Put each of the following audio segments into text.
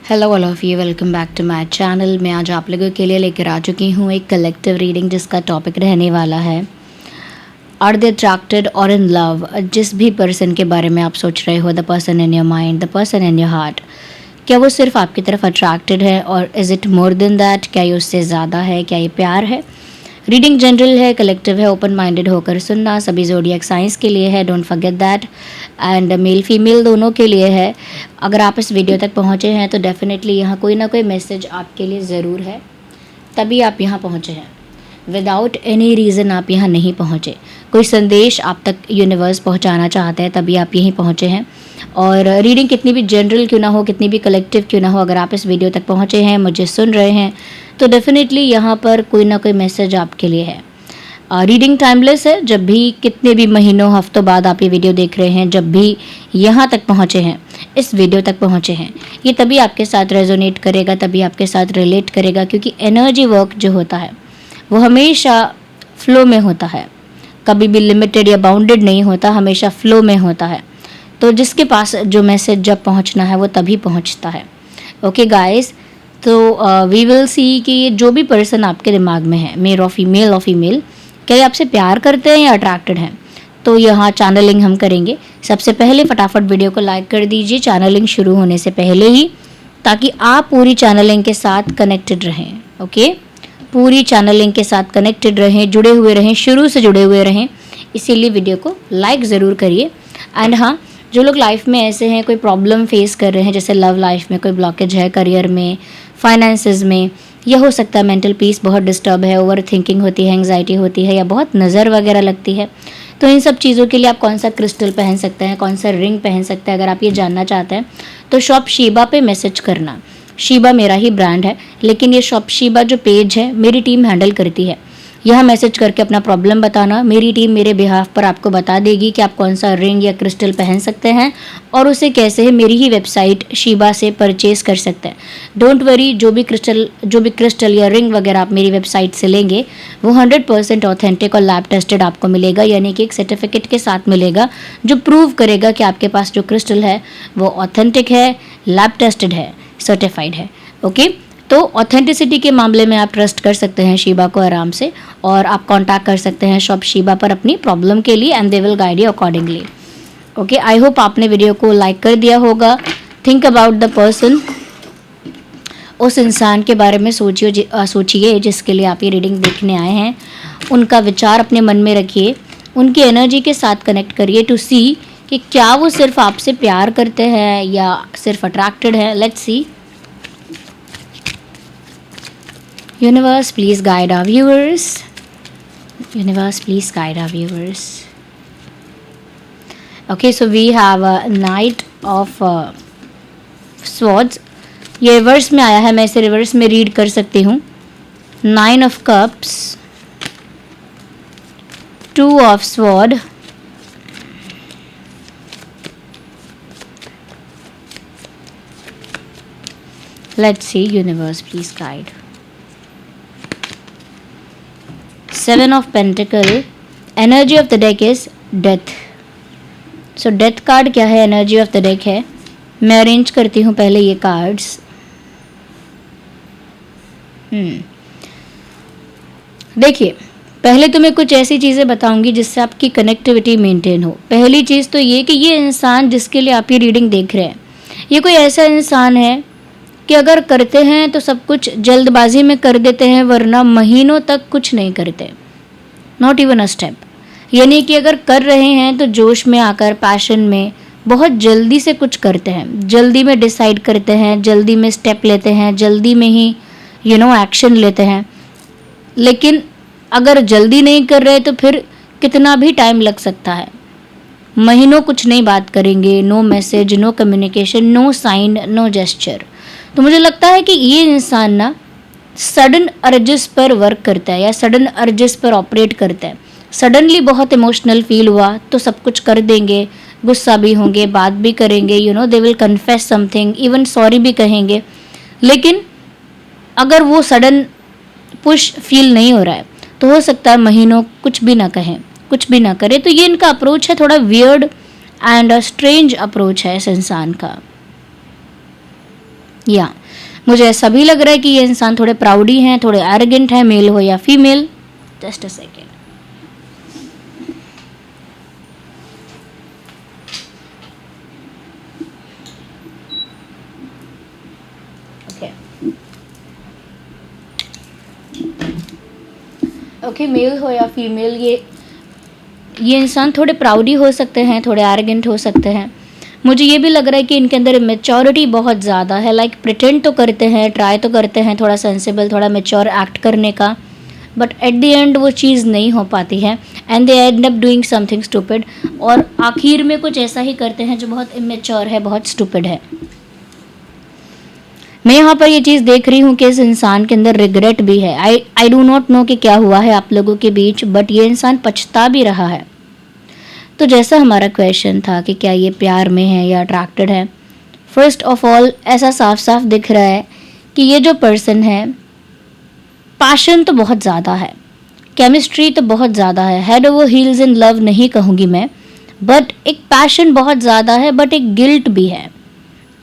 Hello all of you, welcome back to my channel. मैं आज आप लोगों के लिए लेकर आ चुकी हूँ एक कलेक्टिव रीडिंग जिसका टॉपिक रहने वाला है आर दे अट्रैक्टेड और इन लव। जिस भी पर्सन के बारे में आप सोच रहे हो, the person in your mind, the person in your heart, क्या वो सिर्फ आपकी तरफ अट्रैक्टेड है और is it more than that? क्या ये उससे ज़्यादा है? क्या ये प्यार है? रीडिंग जनरल है, कलेक्टिव है, ओपन माइंडेड होकर सुनना। सभी ज़ोडिएक साइंस के लिए है, don't forget that. And male female दोनों के लिए है। अगर आप इस वीडियो तक पहुँचे हैं तो डेफिनेटली यहाँ कोई ना कोई मैसेज आपके लिए ज़रूर है, तभी आप यहाँ पहुँचे हैं। विदाउट एनी रीज़न आप यहाँ नहीं पहुँचे। कोई संदेश आप तक यूनिवर्स पहुँचाना चाहते हैं, तभी आप यहीं पहुँचे हैं। और रीडिंग कितनी भी जनरल क्यों ना हो, कितनी भी कलेक्टिव क्यों ना हो, अगर आप इस वीडियो तक पहुँचे हैं, मुझे सुन रहे हैं, तो डेफिनेटली यहाँ पर कोई ना कोई मैसेज आपके लिए है। रीडिंग टाइमलेस है। जब भी कितने भी महीनों हफ्तों बाद आप ये वीडियो देख रहे हैं, जब भी यहाँ तक पहुँचे हैं, इस वीडियो तक पहुँचे हैं, ये तभी आपके साथ रेजोनेट करेगा, तभी आपके साथ रिलेट करेगा। क्योंकि एनर्जी वर्क जो होता है वो हमेशा फ्लो में होता है, कभी भी लिमिटेड या बाउंडेड नहीं होता, हमेशा फ्लो में होता है। तो जिसके पास जो मैसेज जब पहुंचना है वो तभी पहुंचता है। ओके गाइस, तो वी विल सी कि जो भी पर्सन आपके दिमाग में है, मेल और फीमेल, क्या ये आपसे प्यार करते हैं या अट्रैक्टेड हैं? तो यहाँ चैनलिंग हम करेंगे। सबसे पहले फटाफट वीडियो को लाइक कर दीजिए चैनलिंग शुरू होने से पहले ही, ताकि आप पूरी चैनलिंग के साथ कनेक्टेड रहें। ओके, पूरी चैनलिंग के साथ कनेक्टेड रहें, जुड़े हुए रहें, शुरू से जुड़े हुए रहें। इसीलिए वीडियो को लाइक ज़रूर करिए। एंड हाँ, जो लोग लाइफ में ऐसे हैं, कोई प्रॉब्लम फेस कर रहे हैं, जैसे लव लाइफ में कोई ब्लॉकेज है, करियर में, फाइनेंसेस में, या हो सकता है मेंटल पीस बहुत डिस्टर्ब है, ओवर थिंकिंग होती है, एंग्जाइटी होती है, या बहुत नज़र वगैरह लगती है, तो इन सब चीज़ों के लिए आप कौन सा क्रिस्टल पहन सकते हैं, कौन सा रिंग पहन सकते हैं, अगर आप ये जानना चाहते हैं तो शॉप शीबा पे मैसेज करना। शीबा मेरा ही ब्रांड है, लेकिन ये शॉप शीबा जो पेज है मेरी टीम हैंडल करती है। यहाँ मैसेज करके अपना प्रॉब्लम बताना, मेरी टीम मेरे बिहाफ पर आपको बता देगी कि आप कौन सा रिंग या क्रिस्टल पहन सकते हैं और उसे कैसे मेरी ही वेबसाइट शीबा से परचेज कर सकते हैं। डोंट वरी, जो भी क्रिस्टल या रिंग वगैरह आप मेरी वेबसाइट से लेंगे वो 100% ऑथेंटिक और लैब टेस्टेड आपको मिलेगा, यानी कि एक सर्टिफिकेट के साथ मिलेगा जो प्रूव करेगा कि आपके पास जो क्रिस्टल है वो ऑथेंटिक है, लैब टेस्टेड है, सर्टिफाइड है। ओके, तो ऑथेंटिसिटी के मामले में आप ट्रस्ट कर सकते हैं शीबा को आराम से, और आप कांटेक्ट कर सकते हैं शॉप शीबा पर अपनी प्रॉब्लम के लिए, and they will guide you accordingly. Okay, I hope आपने वीडियो को लाइक कर दिया होगा। थिंक अबाउट द पर्सन, उस इंसान के बारे में सोचिए जिसके लिए आप ये रीडिंग देखने आए हैं। उनका विचार अपने मन में रखिए, उनकी एनर्जी के साथ कनेक्ट करिए टू सी कि क्या वो सिर्फ आपसे प्यार करते हैं या सिर्फ अट्रैक्टेड है। Let's see. Universe, please guide our viewers. Universe, please guide our viewers. Okay, so we have a Knight of Swords. ये रिवर्स में आया है, मैं इसे रिवर्स में रीड कर सकती हूँ। 9 of Cups, 2 of Sword, let's see. Universe, please guide. 7 of Pentacle. Energy of the deck is death. So death card क्या है, एनर्जी ऑफ द डेक है। मैं अरेंज करती हूँ पहले ये कार्ड्स। देखिए, पहले तो मैं कुछ ऐसी चीज़ें बताऊंगी जिससे आपकी कनेक्टिविटी मेंटेन हो। पहली चीज़ तो ये कि ये इंसान जिसके लिए आप ये रीडिंग देख रहे हैं, ये कोई ऐसा इंसान है कि अगर करते हैं तो सब कुछ जल्दबाजी में कर देते हैं, वरना महीनों तक कुछ नहीं करते, नॉट इवन अ स्टेप। यानी कि अगर कर रहे हैं तो जोश में आकर, पैशन में, बहुत जल्दी से कुछ करते हैं, जल्दी में डिसाइड करते हैं, जल्दी में स्टेप लेते हैं, जल्दी में ही एक्शन लेते हैं। लेकिन अगर जल्दी नहीं कर रहे तो फिर कितना भी टाइम लग सकता है, महीनों कुछ नहीं बात करेंगे, no message, no communication, no sign, no gesture. तो मुझे लगता है कि ये इंसान ना सडन अर्जेस पर वर्क करता है या सडन अर्जेस पर ऑपरेट करता है। सडनली बहुत इमोशनल फील हुआ तो सब कुछ कर देंगे, गुस्सा भी होंगे, बात भी करेंगे, they will confess something, even sorry भी कहेंगे। लेकिन अगर वो सडन पुश फील नहीं हो रहा है तो हो सकता है महीनों कुछ भी ना कहें, कुछ भी ना करें। तो ये इनका अप्रोच है, थोड़ा वियर्ड एंड स्ट्रेंज अप्रोच है इस इंसान का। या मुझे ऐसा भी लग रहा है कि ये इंसान थोड़े प्राउडी हैं, थोड़े एरोगेंट है, मेल हो या female. Just a second. Okay, male हो या फीमेल, ये इंसान थोड़े प्राउडी हो सकते हैं, थोड़े एरोगेंट हो सकते हैं। मुझे ये भी लग रहा है कि इनके अंदर मेच्योरिटी बहुत ज़्यादा है। लाइक प्रिटेंड तो करते हैं, ट्राई तो करते हैं थोड़ा सेंसिबल, थोड़ा मेच्योर एक्ट करने का, बट एट द एंड वो चीज़ नहीं हो पाती है and they and up doing something stupid. और आखिर में कुछ ऐसा ही करते हैं जो बहुत इमेच्योर है, बहुत स्टूपिड है। मैं यहाँ पर ये चीज़ देख रही हूँ कि इस इंसान के अंदर रिग्रेट भी है। आई डू नॉट नो कि क्या हुआ है आप लोगों के बीच, बट ये इंसान पछता भी रहा है। तो जैसा हमारा क्वेश्चन था कि क्या ये प्यार में है या अट्रैक्टेड है, फर्स्ट ऑफ ऑल ऐसा साफ साफ दिख रहा है कि ये जो पर्सन है, पैशन तो बहुत ज़्यादा है, केमिस्ट्री तो बहुत ज़्यादा है, head over heels in love नहीं कहूँगी मैं, बट एक पैशन बहुत ज़्यादा है, बट एक गिल्ट भी है।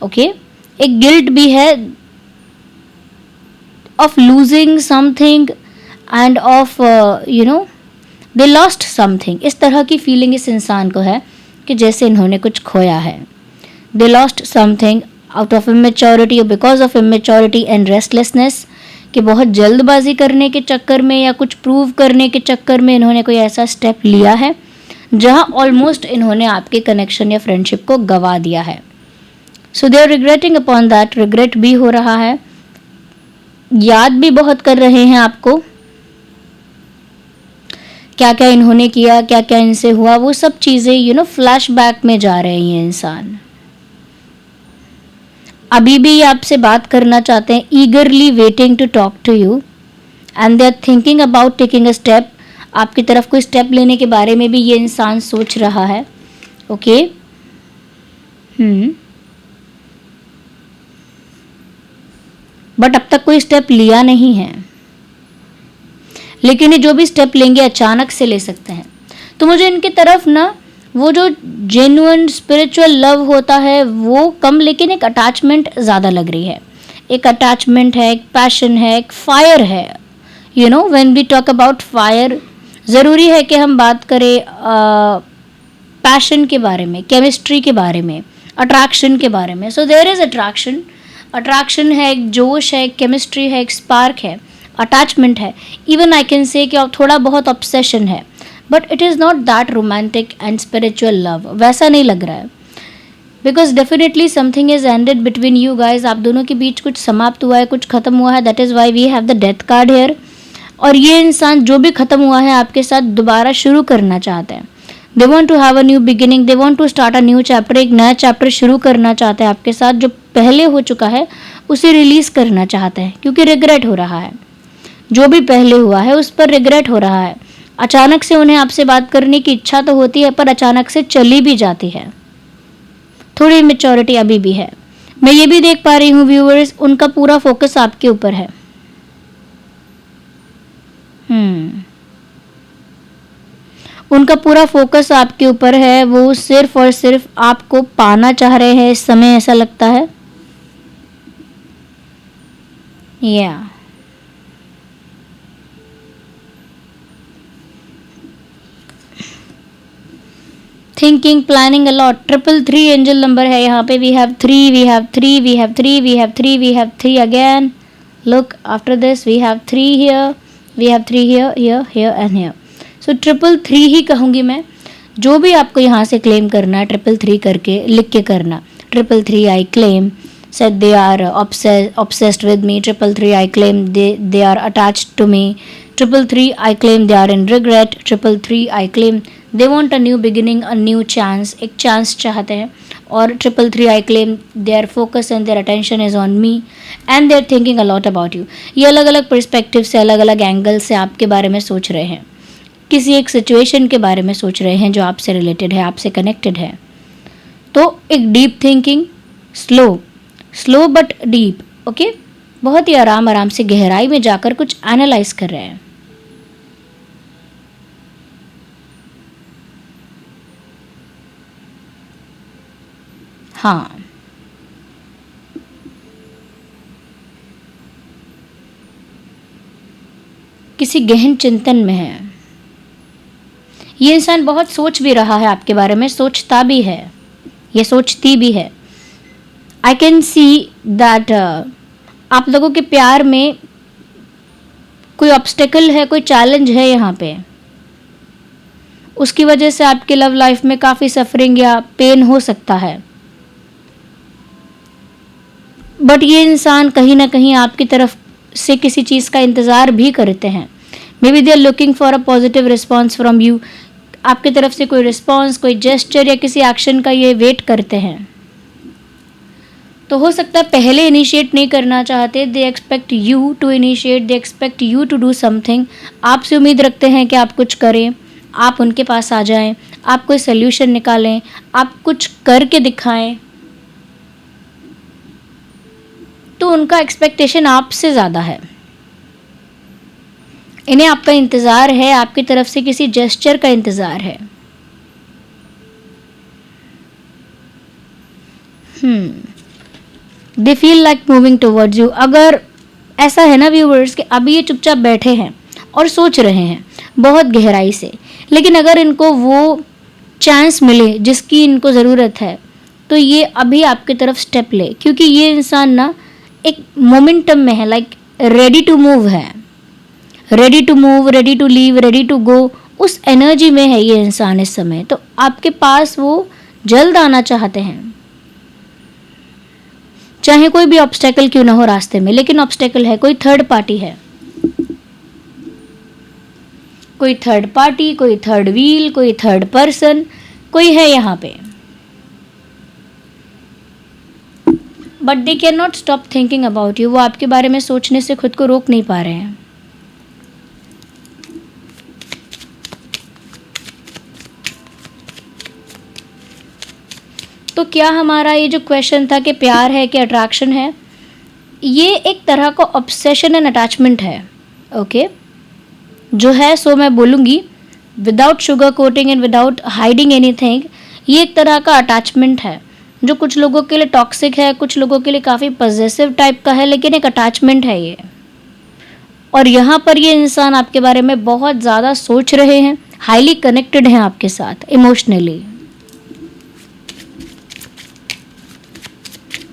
ओके, एक गिल्ट भी है of losing something end of they lost something. इस तरह की फीलिंग इस इंसान को है कि जैसे इन्होंने कुछ खोया है। They lost something out of immaturity और because of immaturity and restlessness, कि बहुत जल्दबाजी करने के चक्कर में या कुछ प्रूव करने के चक्कर में इन्होंने कोई ऐसा स्टेप लिया है जहां ऑलमोस्ट इन्होंने आपके कनेक्शन या फ्रेंडशिप को गवा दिया है। So they are regretting upon that. Regret भी हो रहा है, याद भी बहुत कर रहे हैं आपको, क्या क्या इन्होंने किया, क्या क्या इनसे हुआ, वो सब चीज़ें फ्लैशबैक में जा रहे हैं ये इंसान। अभी भी आपसे बात करना चाहते हैं, eagerly waiting to talk to you and they are thinking about taking a step. आपकी तरफ कोई स्टेप लेने के बारे में भी ये इंसान सोच रहा है। ओके, बट अब तक कोई स्टेप लिया नहीं है, लेकिन ये जो भी स्टेप लेंगे अचानक से ले सकते हैं। तो मुझे इनकी तरफ ना वो जो जेन्युइन स्पिरिचुअल लव होता है वो कम, लेकिन एक अटैचमेंट ज़्यादा लग रही है। एक अटैचमेंट है, एक पैशन है, एक फायर है। When we talk about fire, ज़रूरी है कि हम बात करें पैशन के बारे में, केमिस्ट्री के बारे में, अट्रैक्शन के बारे में। So there is attraction. Attraction है, एक जोश है, एक केमिस्ट्री है, एक स्पार्क है, अटैचमेंट है, इवन आई कैन से कि थोड़ा बहुत ऑब्सेशन है, but it is not that romantic and spiritual love. वैसा नहीं लग रहा है, because definitely something is ended between you guys. आप दोनों के बीच कुछ समाप्त हुआ है, कुछ खत्म हुआ है। That is why we have the death card here. और ये इंसान जो भी खत्म हुआ है आपके साथ दोबारा शुरू करना चाहते हैं। They want to have a new beginning, they want to start a new chapter. एक नया चैप्टर शुरू करना चाहते हैं आपके साथ, जो पहले हो चुका है उसे रिलीज करना चाहते हैं, क्योंकि रिग्रेट हो रहा है। जो भी पहले हुआ है उस पर रिग्रेट हो रहा है। अचानक से उन्हें आपसे बात करने की इच्छा तो होती है, पर अचानक से चली भी जाती है। थोड़ी मेच्योरिटी अभी भी है। मैं ये भी देख पा रही हूँ व्यूअर्स, उनका पूरा फोकस आपके ऊपर है। उनका पूरा फोकस आपके ऊपर है। वो सिर्फ और सिर्फ आपको पाना चाह रहे हैं इस समय, ऐसा लगता है। या thinking, planning a lot. 333 angel number है यहाँ पे। We have 3, we have 3, we have 3, we have 3, we have 3 again. Look after this, we have 3 here, we have 3 here, here, here and here. So 333 ही कहूँगी मैं। जो भी आपको यहाँ से क्लेम करना है, 333 करके लिख के करना। 333 I claim, said they are obsessed with me. 333 I claim they are attached to me. 333 I claim they are in regret. 333 I claim they want a new beginning, a new chance. एक chance चाहते हैं। और 333 I claim their focus and their attention is on me and they are thinking a lot about you. ये अलग अलग perspective से, अलग अलग एंगल से आपके बारे में सोच रहे हैं। किसी एक सिचुएशन के बारे में सोच रहे हैं जो आपसे रिलेटेड है, आपसे कनेक्टेड है। तो एक deep thinking, slow but deep. Okay, बहुत ही आराम आराम से गहराई में जाकर कुछ एनालाइज कर रहे हैं। हाँ, किसी गहन चिंतन में है। ये इंसान बहुत सोच भी रहा है आपके बारे में, सोचता भी है, ये सोचती भी है। आई कैन सी दैट आप लोगों के प्यार में कोई ऑब्स्टेकल है, कोई चैलेंज है यहाँ पे। उसकी वजह से आपके लव लाइफ में काफ़ी सफरिंग या पेन हो सकता है। बट ये इंसान कहीं ना कहीं आपकी तरफ से किसी चीज़ का इंतज़ार भी करते हैं। Maybe they are looking for a positive response from you. आपकी तरफ से कोई रिस्पॉन्स, कोई जेस्चर या किसी एक्शन का ये वेट करते हैं। तो हो सकता है पहले इनिशिएट नहीं करना चाहते, they expect you to initiate, they expect you to do something. आपसे उम्मीद रखते हैं कि आप कुछ करें, आप उनके पास आ जाएं, आप कोई सोल्यूशन निकालें, आप कुछ करके दिखाएं। तो उनका एक्सपेक्टेशन आपसे ज़्यादा है। इन्हें आपका इंतज़ार है, आपकी तरफ से किसी जेस्चर का इंतज़ार है। They feel like moving towards you. अगर ऐसा है ना व्यूवर्स कि अभी ये चुपचाप बैठे हैं और सोच रहे हैं बहुत गहराई से, लेकिन अगर इनको वो चांस मिले जिसकी इनको ज़रूरत है तो ये अभी आपकी तरफ स्टेप ले, क्योंकि ये इंसान ना एक मोमेंटम में है, लाइक रेडी टू मूव है, ready to move, ready to leave, ready to go. उस एनर्जी में है ये इंसान इस समय। तो आपके पास वो जल्द आना चाहते हैं, चाहे कोई भी ऑब्स्टेकल क्यों ना हो रास्ते में। लेकिन ऑब्स्टेकल है, कोई थर्ड पार्टी है, कोई थर्ड पार्टी, कोई थर्ड व्हील, कोई थर्ड पर्सन, कोई है यहाँ पे। But they can not stop thinking about you. वो आपके बारे में सोचने से खुद को रोक नहीं पा रहे हैं। तो क्या हमारा ये जो क्वेश्चन था कि प्यार है कि अट्रैक्शन है, ये एक तरह का ऑब्सेशन एंड अटैचमेंट है। ओके जो है सो मैं बोलूँगी without sugar coating and without hiding anything, ये एक तरह का अटैचमेंट है जो कुछ लोगों के लिए टॉक्सिक है, कुछ लोगों के लिए काफ़ी पॉजिटिव टाइप का है, लेकिन एक अटैचमेंट है ये। और यहाँ पर ये इंसान आपके बारे में बहुत ज़्यादा सोच रहे हैं, हाईली कनेक्टेड हैं आपके साथ इमोशनली।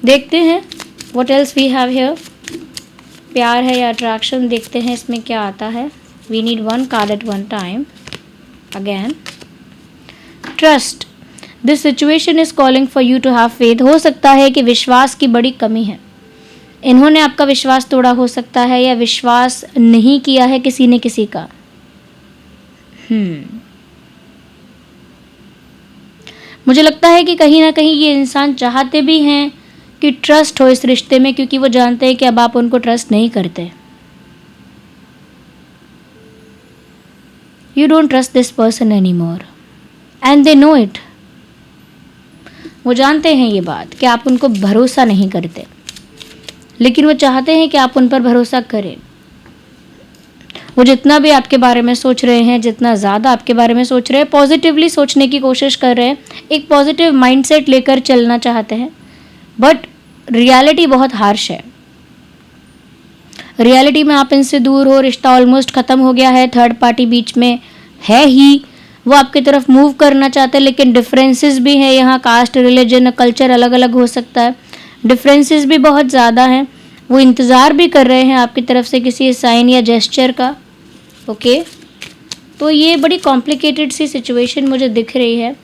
देखते हैं what else we have here. प्यार है या अट्रैक्शन, देखते हैं इसमें क्या आता है। We need one card at one time. Again trust, this situation is calling for you to have faith. हो सकता है कि विश्वास की बड़ी कमी है, इन्होंने आपका विश्वास तोड़ा हो सकता है, या विश्वास नहीं किया है किसी ने किसी का। मुझे लगता है कि कहीं ना कहीं ये इंसान चाहते भी हैं कि ट्रस्ट हो इस रिश्ते में, क्योंकि वो जानते हैं कि अब आप उनको ट्रस्ट नहीं करते। You don't trust this person any more and they know it. वो जानते हैं ये बात कि आप उनको भरोसा नहीं करते, लेकिन वो चाहते हैं कि आप उन पर भरोसा करें। वो जितना भी आपके बारे में सोच रहे हैं, जितना ज़्यादा आपके बारे में सोच रहे हैं, पॉजिटिवली सोचने की कोशिश कर रहे हैं, एक पॉजिटिव माइंडसेट लेकर चलना चाहते हैं। बट रियलिटी बहुत हार्श है। रियलिटी में आप इनसे दूर हो, रिश्ता ऑलमोस्ट ख़त्म हो गया है, थर्ड पार्टी बीच में है ही, वो आपकी तरफ मूव करना चाहते हैं, लेकिन डिफरेंसेस भी हैं यहाँ। कास्ट, रिलीजन, कल्चर अलग अलग हो सकता है, डिफरेंसेस भी बहुत ज़्यादा हैं। वो इंतज़ार भी कर रहे हैं आपकी तरफ से किसी साइन या जेस्चर का। ओके तो ये बड़ी कॉम्प्लिकेटेड सी सिचुएशन मुझे दिख रही है।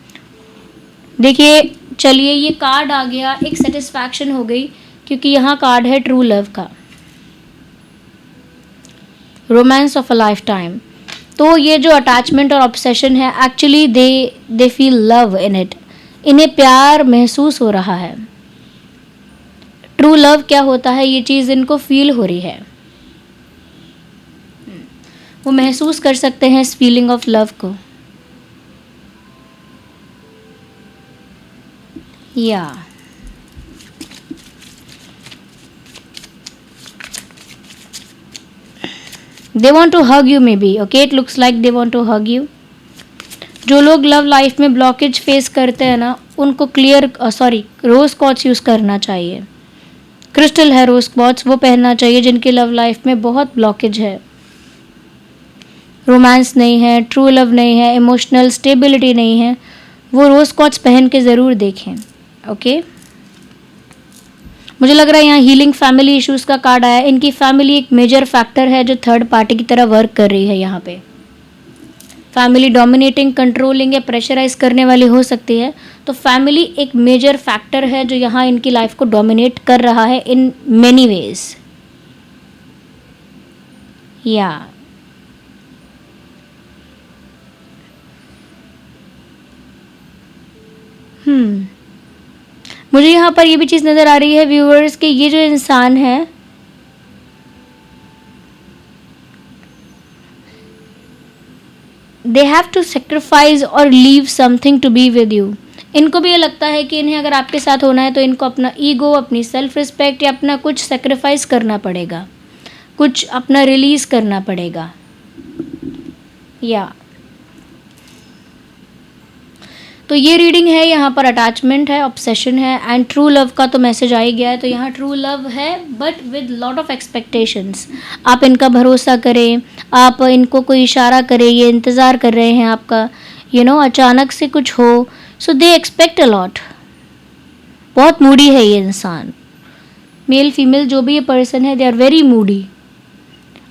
देखिए चलिए, ये कार्ड आ गया, एक सेटिस्फैक्शन हो गई, क्योंकि यहाँ कार्ड है ट्रू लव का, romance of a life time. तो ये जो अटैचमेंट और ऑब्सेशन है, actually they feel love in it. इन्हें प्यार महसूस हो रहा है। ट्रू लव क्या होता है, ये चीज़ इनको फील हो रही है, वो महसूस कर सकते हैं इस फीलिंग ऑफ लव को। या they want to hug you maybe. Okay, it looks like they want to hug you. जो लोग लव लाइफ में ब्लॉकेज फेस करते हैं ना, उनको रोज क्वार्ट्स यूज़ करना चाहिए। क्रिस्टल है रोज क्वार्ट्स, वो पहनना चाहिए जिनकी लव लाइफ में बहुत ब्लॉकेज है। रोमांस नहीं है, ट्रू लव नहीं है, इमोशनल स्टेबिलिटी नहीं है, वो रोज़ क्वार्ट्ज पहन के ज़रूर देखें। ओके, मुझे लग रहा है यहाँ हीलिंग फैमिली इश्यूज़ का कार्ड आया। इनकी फैमिली एक मेजर फैक्टर है जो थर्ड पार्टी की तरह वर्क कर रही है। यहाँ पे फैमिली डोमिनेटिंग, कंट्रोलिंग या प्रेशराइज करने वाली हो सकती है। तो फैमिली एक मेजर फैक्टर है जो यहाँ इनकी लाइफ को डोमिनेट कर रहा है इन मेनी वेज। या मुझे यहाँ पर ये भी चीज़ नज़र आ रही है व्यूअर्स कि ये जो इंसान है दे हैव टू सेक्रीफाइस और leave something to be with you. इनको भी ये लगता है कि इन्हें अगर आपके साथ होना है तो इनको अपना ईगो, अपनी सेल्फ रिस्पेक्ट या अपना कुछ सेक्रीफाइस करना पड़ेगा, कुछ अपना रिलीज करना पड़ेगा। या तो ये रीडिंग है, यहाँ पर अटैचमेंट है, ऑब्सेशन है एंड ट्रू लव का तो मैसेज आ ही गया है। तो यहाँ ट्रू लव है but with lot of expectations. आप इनका भरोसा करें, आप इनको कोई इशारा करें, ये इंतज़ार कर रहे हैं आपका, अचानक से कुछ हो। सो दे एक्सपेक्ट अ लॉट। बहुत मूडी है ये इंसान, मेल फीमेल जो भी ये पर्सन है, दे आर वेरी मूडी,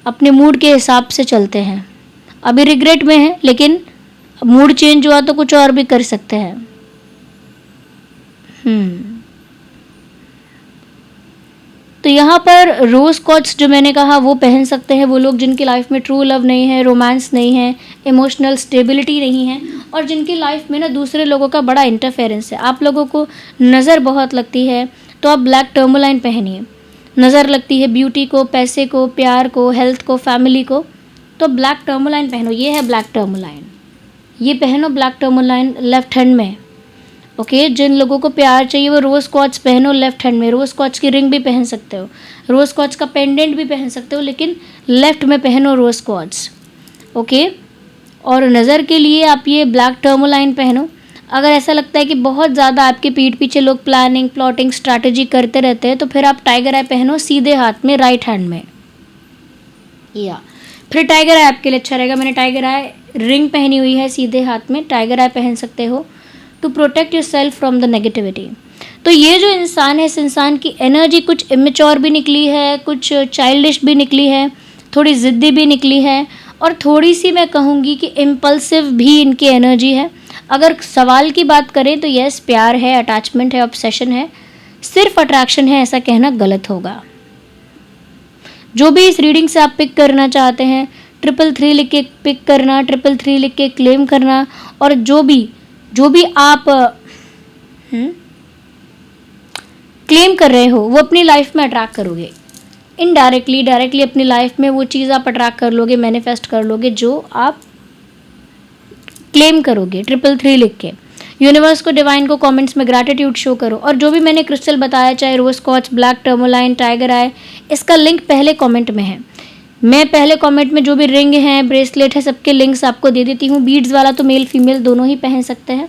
अपने मूड के हिसाब से चलते हैं। अभी रिग्रेट में है लेकिन मूड चेंज हुआ तो कुछ और भी कर सकते हैं। तो यहाँ पर रोज़ क्वार्ट्ज जो मैंने कहा वो पहन सकते हैं वो लोग जिनकी लाइफ में ट्रू लव नहीं है, रोमांस नहीं है, इमोशनल स्टेबिलिटी नहीं है और जिनकी लाइफ में ना दूसरे लोगों का बड़ा इंटरफेरेंस है। आप लोगों को नज़र बहुत लगती है तो आप ब्लैक टर्मोलाइन पहनिए। नज़र लगती है ब्यूटी को, पैसे को, प्यार को, हेल्थ को, फैमिली को, तो ब्लैक टर्मोलाइन पहनो। ये है ब्लैक टर्मोलाइन, ये पहनो ब्लैक टर्मोलाइन लेफ्ट हैंड में। ओके, जिन लोगों को प्यार चाहिए वो रोज़ क्वार्ट्ज पहनो लेफ्ट हैंड में। रोज़ क्वार्ट्ज की रिंग भी पहन सकते हो, रोज़ क्वार्ट्ज का पेंडेंट भी पहन सकते हो, लेकिन लेफ्ट में पहनो रोज़ क्वार्ट्ज। ओके, और नज़र के लिए आप ये ब्लैक टर्मोलाइन पहनो। अगर ऐसा लगता है कि बहुत ज़्यादा आपके पीठ पीछे लोग प्लानिंग, प्लॉटिंग, स्ट्रैटेजी करते रहते हैं तो फिर आप टाइगर आई पहनो सीधे हाथ में, राइट हैंड में। या फिर टाइगर आई आपके लिए अच्छा रहेगा। मैंने टाइगर आई रिंग पहनी हुई है सीधे हाथ में, टाइगर आई पहन सकते हो to protect yourself from the negativity. तो ये जो इंसान है, इस इंसान की एनर्जी कुछ इमेच्योर भी निकली है, कुछ चाइल्डिश भी निकली है, थोड़ी ज़िद्दी भी निकली है और थोड़ी सी मैं कहूँगी कि इम्पल्सिव भी इनकी एनर्जी है। अगर सवाल की बात करें तो यस, प्यार है, अटैचमेंट है, ऑब्सेशन है, सिर्फ अट्रैक्शन है ऐसा कहना गलत होगा। जो भी इस रीडिंग से आप पिक करना चाहते हैं 333 लिख के पिक करना, 333 लिख के क्लेम करना और जो भी आप क्लेम कर रहे हो वो अपनी लाइफ में अट्रैक्ट करोगे। इनडायरेक्टली, डायरेक्टली अपनी लाइफ में वो चीज़ आप अट्रैक्ट कर लोगे, मैनिफेस्ट कर लोगे जो आप क्लेम करोगे 333 लिख के। यूनिवर्स को, डिवाइन को कमेंट्स में ग्रैटिट्यूड शो करो और जो भी मैंने क्रिस्टल बताया, चाहे रोज़ क्वार्ट्ज, ब्लैक टर्मोलाइन, टाइगर आई, इसका लिंक पहले कमेंट में है। मैं पहले कमेंट में जो भी रिंग है, ब्रेसलेट है, सबके लिंक्स आपको दे देती हूँ। बीड्स वाला तो मेल फीमेल दोनों ही पहन सकते हैं।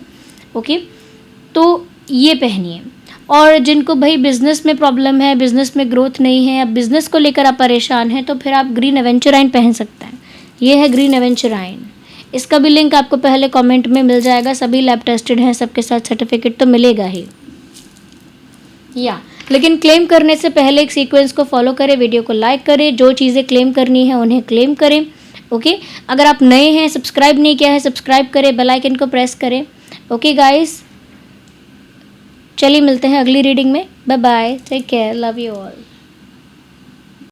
ओके, तो ये पहनिए। और जिनको भाई बिज़नेस में प्रॉब्लम है, बिज़नेस में ग्रोथ नहीं है, या बिज़नेस को लेकर आप परेशान हैं तो फिर आप ग्रीन एवेंचराइन पहन सकते हैं। ये है ग्रीन एवेंचराइन, इसका भी लिंक आपको पहले कमेंट में मिल जाएगा। सभी लैब टेस्टेड हैं, सबके साथ सर्टिफिकेट तो मिलेगा ही। लेकिन क्लेम करने से पहले एक सीक्वेंस को फॉलो करें, वीडियो को लाइक करें, जो चीज़ें क्लेम करनी है उन्हें क्लेम करें। ओके, अगर आप नए हैं, सब्सक्राइब नहीं किया है, सब्सक्राइब करें, बेल आइकन को प्रेस करें। ओके गाइस, चलिए मिलते हैं अगली रीडिंग में। Bye bye, take care, love you all.